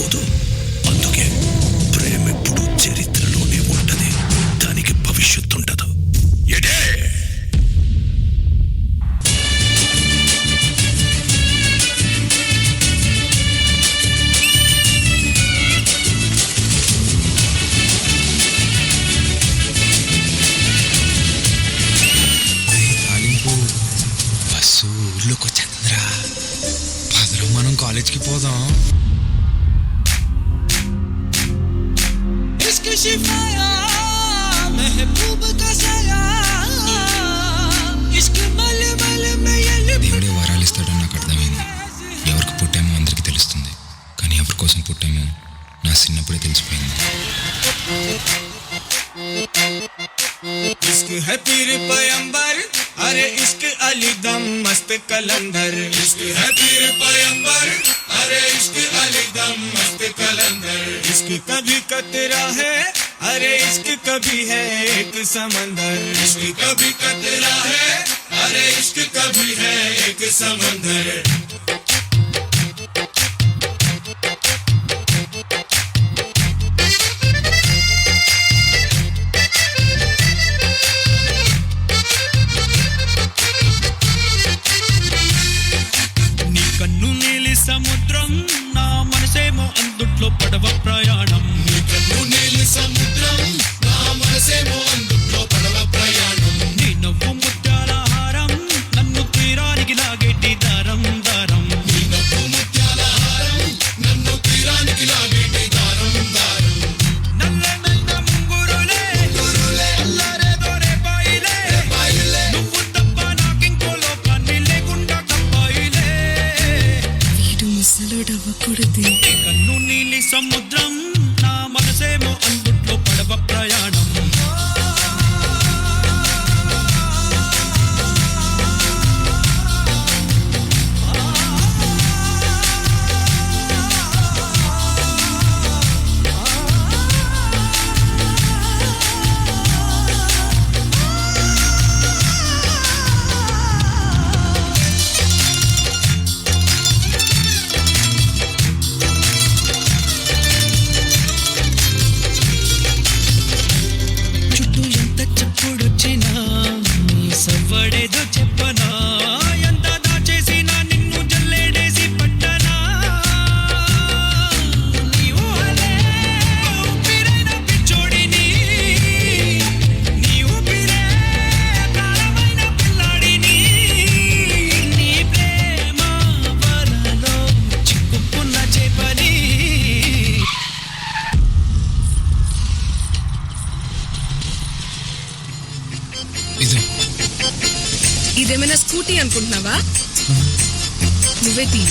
మర్చిపోదు. అందుకే ప్రేమ ఎప్పుడు చరిత్రలోనే ఉంటది, దానికి భవిష్యత్తు ఉండదు. ఎడే బస్సు ఊళ్ళోకి వచ్చేంద్రా, పదరం మనం కాలేజ్కి పోదాం. దేవుడే వరాలు ఇస్తాడని నాకు అర్థమైంది. ఎవరికి పుట్టామో అందరికీ తెలుస్తుంది, కానీ ఎవరి కోసం పుట్టామో నా చిన్నప్పుడే తెలిసిపోయింది. इश्क है पीर पैगंबर, अरे इश्क अली दम मस्त कलंदर. इश्क है पीर पैगंबर, अरे इश्क अली दम मस्त कलंदर. इश्क कभी कतरा है, अरे इश्क कभी है एक समंदर. इश्क कभी कतरा है, अरे इश्क कभी है एक समंदर. సముద్రం నా మనసేమో అందుట్లో పడవ ప్రయాణం. నీలి సముద్రం నా మనసేమో అందుట్లో పడవ ప్రయాణం. నీ నవ్వు ముత్యాల హారం నన్ను తీరానికి లాగేటి దారం దారం. నీ నవ్వు ముత్యాల హారం నన్ను తీరానికి లాగేటి దారం దారం. నల్లనైన ముంగురులే అల్లారేదో రేపాయిలే, నువ్వు తప్ప నాకింకో లోకాన్ని లేకుండా కప్పాయిలే. ముసలుడవ్వకూడదు. కన్ను నీలి సముద్రం నా మనసేమో అందుట్లో పడవ ప్రయాణం. సవ్వడేదో చెప్పనా, ఎంత దాచేసినా నిన్ను జల్లేడేసి పట్టనా. నీవు అలే ఊపిరైన పిచ్చోడిని, నీ ఊపిరే ప్రాణమైన పిల్లాడిని. నీ ప్రేమ వలలో చిక్కుకున్న చేపని. ఇదేమైనా స్కూటీ అనుకుంటున్నావా? నువ్వే తీ.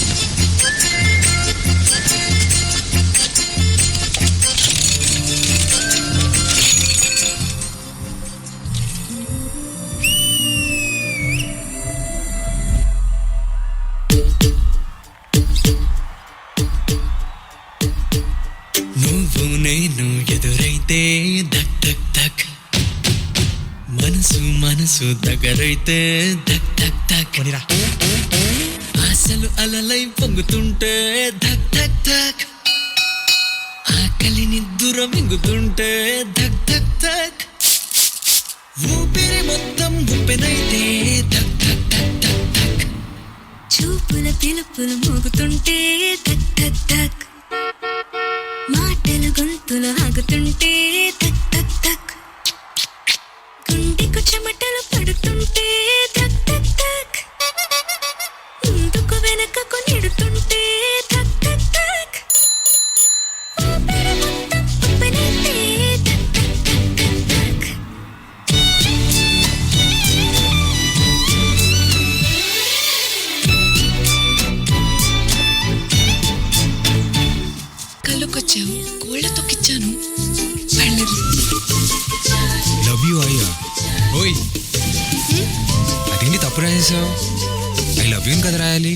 నువ్వు నేను ఎదురైతే ధక్ ధక్ ధక్, మనసు మనసు దగ్గరైతే ధక్ ధక్ ధక్. ఆశలు అలలై పొంగుతుంటే ధక్ ధక్ ధక్, ఆకలిని దూరం మింగుతుంటే ధక్ ధక్ ధక్. ఊపిరి మొత్తం ఉప్పెనైతే ధక్ ధక్ ధక్ ధక్ ధక్. చూపుల పిలుపులు మోగుతుంటే ధక్ ధక్ ధక్, మాటలు గొంతులు ఆగుతుంటే ధక్ ధక్ ధక్. గుండెకు చెమటలు పడుతుంటే ధక్ ధక్ ధక్, ముందుకు వెనకకు నెడుతుంటే ధక్ ధక్ ధక్. ఊపిరి మొత్తం ఉప్పెనైతే ధక్ ధక్ ధక్ ధక్ ధక్. కళ్ళుకొచ్చావు, కోళ్ళ తొక్కిచ్చాను. లవ్ యూ అయ్యా. ఓయ్ అదేంటి తప్పు రాసేసావు? ఐ లవ్ యూ కదా రాయాలి.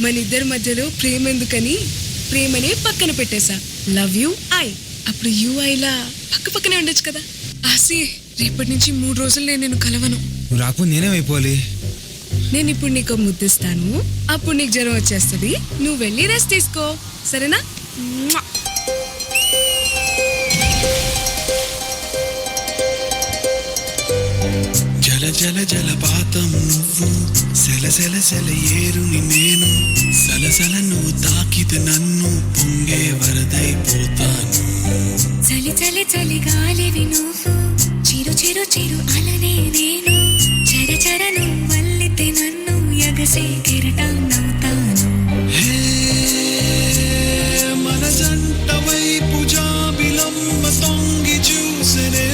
మన ఇద్దరి మధ్యలో ప్రేమ ఎందుకని ప్రేమనే పక్కన పెట్టేశా. Love U I. అప్పుడు యూ ఐలా పక్క పక్కనే ఉండొచ్చు కదా. ఆసి రేపటి నుంచి 3 రోజులు నేను కలవను. నువ్వు రాకపోతే నేనేమైపోవాలి? నేను ఇప్పుడు నీకు ముద్దిస్తాను, అప్పుడు నీకు జ్వరం వచ్చేస్తుంది. నువ్వు వెళ్ళి రెస్ట్ తీసుకో, సరేనా? జల జల జలపాతం నువ్వు సెల సెల సెల ఏరుని నేను సలసల నువ్వు తాకితే నన్ను పొంగే వరదైపోతాను చలి చలి చలి గాలివి నువ్వు చిరు చిరు చిరు అలనే నేను చర చర నువ్వల్లితే నన్ను ఎగసే కెరటం నవ్వుతాను హే మన జంట వైపు జాబిలమ్మ తొంగి చూసనే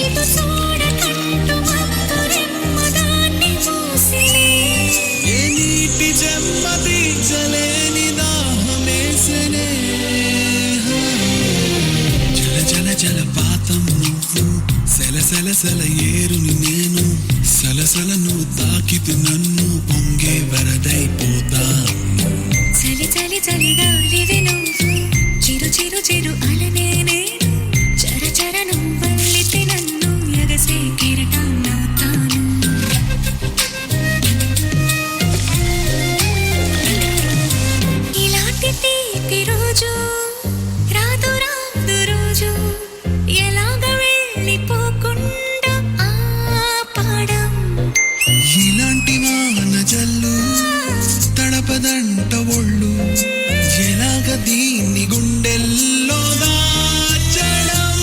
ఇటు చూడకంటూ మత్తురెమ్మ దాన్ని మూసినే ఏ నీటి జన్మ తీర్చలేని దాహమేసనే జల జల జలపాతం నువ్వు సెల సెల సెల ఏరుని నేను సలసల నువ్వు తాకితే నన్ను పొంగే వరదైపోతాను చలి చలి చలి గాలివి నువ్వు చిరు చిరు చిరు అలనే నేను చర చర నువ్వల్లితే నన్ను ఎగసే కెరటం నవ్వుతాను ఇలాంటి తీపి రోజు రాదు రాదు రోజు ఎలాగ వెళ్ళిపోకుండా ఆపడం ఇలాంటి వాన జల్లు తడపదంట ఒళ్ళు ఎలాగ దీన్ని గుండెల్లో దాచడం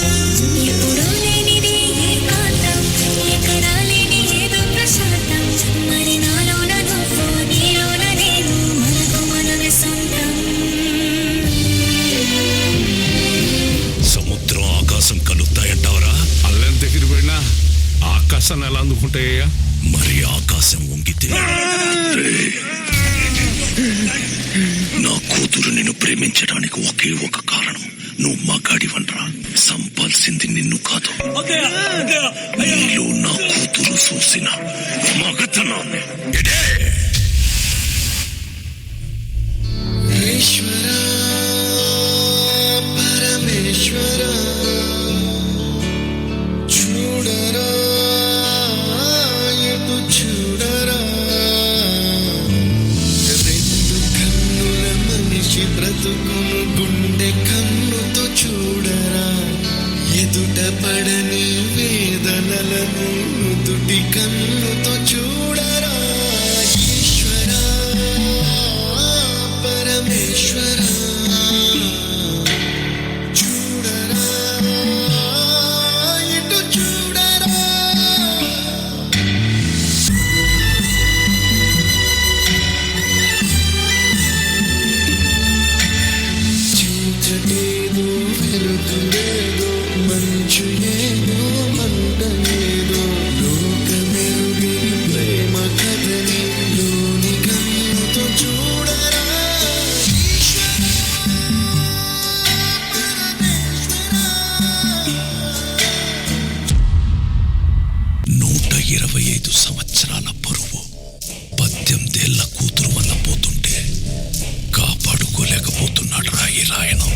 ఎప్పుడూ లేనిది ఏకాంతం ఎక్కడా లేని ఏదో ప్రశాంతం మరి నాలోన నువ్వు నీలోన నేను మనకు మనమే సొంతం సముద్రం ఆకాశం కలుస్తాయంటావరా? అల్లం దగ్గర పోయినా ఆకాశాన్ని ఎలా అందుకుంటాయ్యా? మరి ఆకాశం వంగితే నా కూతురు నిన్ను ప్రేమించడానికి ఒకే ఒక కారణం, నువ్వు మగాడివనరా. సంపాల్సింది నిన్ను కాదు, నీలో నా కూతురు చూసిన మగతనాన్ని. ఎడే ఈశ్వర పరమేశ్వర చూడరా ఎటు చూడరా రెండు కన్నుల మనిషి బ్రతుకును గుండె కన్నుతో చూడరా ఎదుట పడని వేదనలను నుదుటి కన్నుతో చూడరా ఈశ్వర పరమేశ్వర చూడరా ఇటు చూడరా చీకటేదో వెలుగులేదో మంచు ఏదో మంట ఏదో లోకమెరుగిని ప్రేమ కథని లోని కన్నుతో చూడరా ఈశ్వర పరమేశ్వర 125 సంవత్సరాల బరువు 18 ఏళ్ల కూతురు వల్ల పోతుంటే కాపాడుకోలేకపోతున్నాడు రాయి రాయను.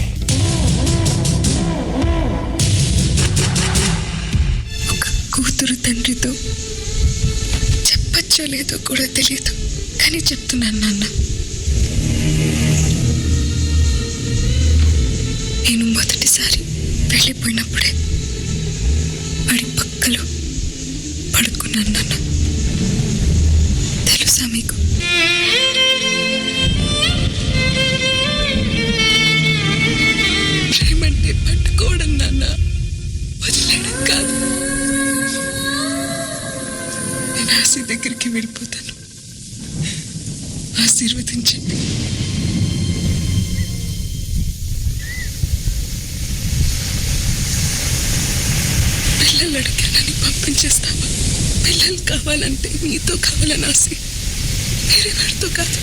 ఒక కూతురు తండ్రితో చెప్పచ్చో లేదో కూడా తెలియదు, కానీ చెప్తున్నాను నాన్న. నేను మొదటిసారి వెళ్ళిపోయినప్పుడే వాడి పక్కలో పడుకున్నాను నాన్న. తెలుసా మీకు? ప్రేమంటే పట్టుకోవడం నాన్న, వదిలేయడం కాదు. నేను ఆశ దగ్గరికి వెళ్ళిపోతాను, ఆశీర్వదించండి. పిల్లలు అడిగానని పంపించేస్తావా? పిల్లలు కావాలంటే నీతో కావాలని ఆశ, వేరేవాడితో కాదు.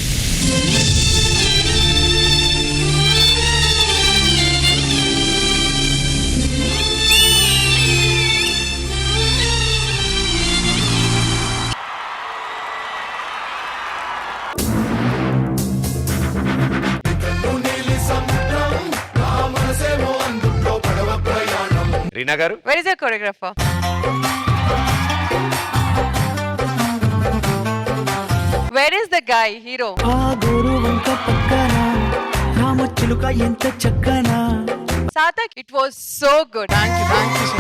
రీనా గారు, Where is your choreographer? Where is the guy, hero? ఆ గోరు వంక పక్కన రామచిలుక ఎంత చక్కనా. Sarthak, it was so good. Thank you so much.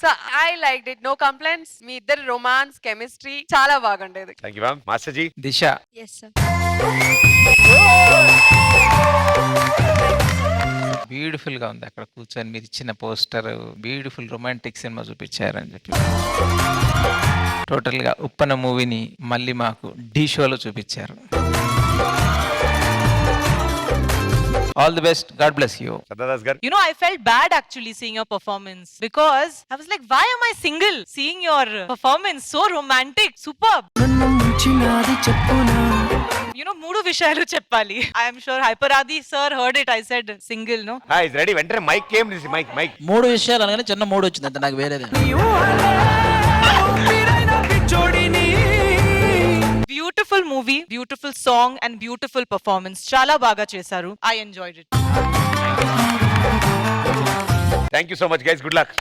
So I liked it. No complaints. మీ ఇద్దరు రొమాన్స్ కెమిస్ట్రీ చాలా బాగుండేది. Thank you ma'am. Master ji. Disha Yes sir. Beautiful గా ఉంది. అక్కడ కూర్చొని మీరు ఇచ్చిన పోస్టర్ బ్యూటిఫుల్ రొమాంటిక్ సినిమా చూపించారని చెప్పి టోటల్ గా ఉప్పన మూవీని మళ్ళీ మాకు డి షోలో చూపించారు. All the best. God bless you. Sadadas గారు. You know, I felt bad actually seeing your performance because I was like, why am I single? Seeing your performance, so romantic, superb. నన్ను ముంచినాది చెప్పునా. You know, మూడు విషయాలు చెప్పాలి. I am sure Hyperadi sir heard it. I said single, no? హా is ready. వెంటనే mic ఏం mic mic. 3 విషయాలు అనగానే చిన్న 3 వచ్చింది అంతే, నాకు వేరేదే. Beautiful movie, beautiful song and beautiful performance. చాలా బాగా చేశారు. I enjoyed it. Thank you so much guys. Good luck.